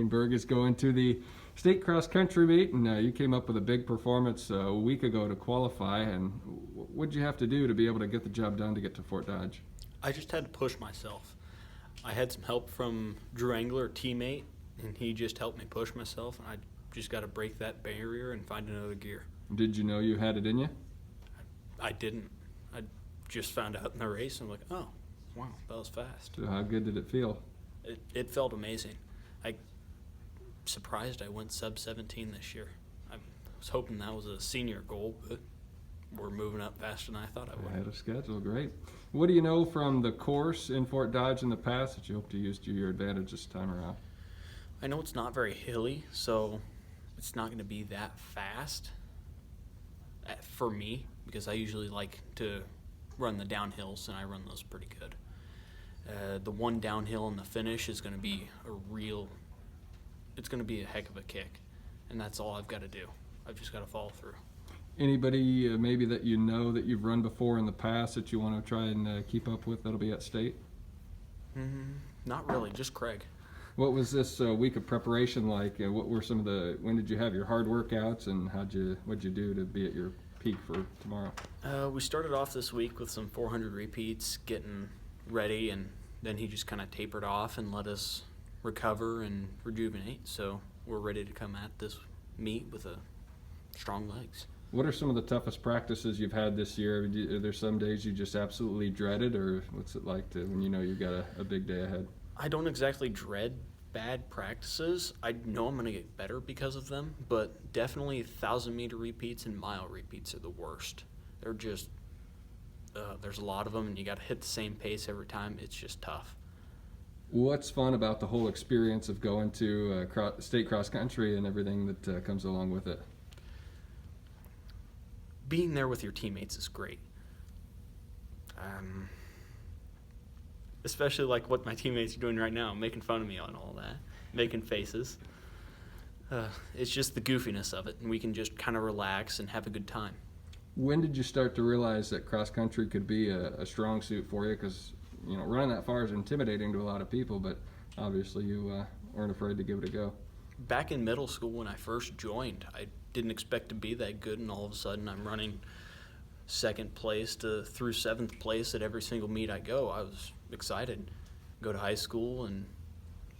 Berg is going to the state cross country meet, and you came up with a big performance a week ago to qualify. And what did you have to do to be able to get the job done to get to Fort Dodge? I just had to push myself. I had some help from Drew Engler, a teammate, and he just helped me push myself. And I just got to break that barrier and find another gear. Did you know you had it in you? I didn't. I just found out in the race, and I'm like, oh, wow, that was fast. So how good did it feel? It felt amazing. I'm surprised I went sub-17 this year. I was hoping that was a senior goal, but we're moving up faster than I thought I would. Ahead of schedule, great. What do you know from the course in Fort Dodge in the past that you hope to use to your advantage this time around? I know it's not very hilly, so it's not going to be that fast for me, because I usually like to run the downhills, and I run those pretty good. The one downhill in the finish is going to be it's going to be a heck of a kick, and that's all I've got to do. I've just got to follow through. Anybody maybe that you know that you've run before in the past that you want to try and keep up with that'll be at state? Not really, just Craig. What was this week of preparation like? What were when did you have your hard workouts, and what'd you do to be at your peak for tomorrow? We started off this week with some 400 repeats, getting ready, and then he just kind of tapered off and let us recover and rejuvenate. So we're ready to come at this meet with strong legs. What are some of the toughest practices you've had this year? Are there some days you just absolutely dreaded, or what's it like when you know you've got a big day ahead? I don't exactly dread bad practices. I know I'm going to get better because of them, but definitely 1,000-meter repeats and mile repeats are the worst. They're just there's a lot of them, and you got to hit the same pace every time. It's just tough. What's fun about the whole experience of going to state cross country and everything that comes along with it? Being there with your teammates is great. Especially like what my teammates are doing right now, making fun of me on all that, making faces. It's just the goofiness of it, and we can just kind of relax and have a good time. When did you start to realize that cross country could be a strong suit for you? Because running that far is intimidating to a lot of people, but obviously you weren't afraid to give it a go. Back in middle school when I first joined, I didn't expect to be that good, and all of a sudden I'm running second place through seventh place at every single meet I go. I was excited. Go to high school, and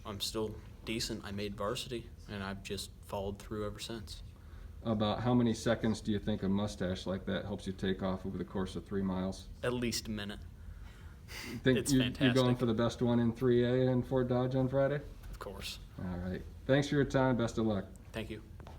I'm still decent. I made varsity, and I've just followed through ever since. About how many seconds do you think a mustache like that helps you take off over the course of 3 miles? At least a minute. Think it's you're fantastic. going for the best one in 3A in Fort Dodge on Friday? Of course. All right. Thanks for your time. Best of luck. Thank you.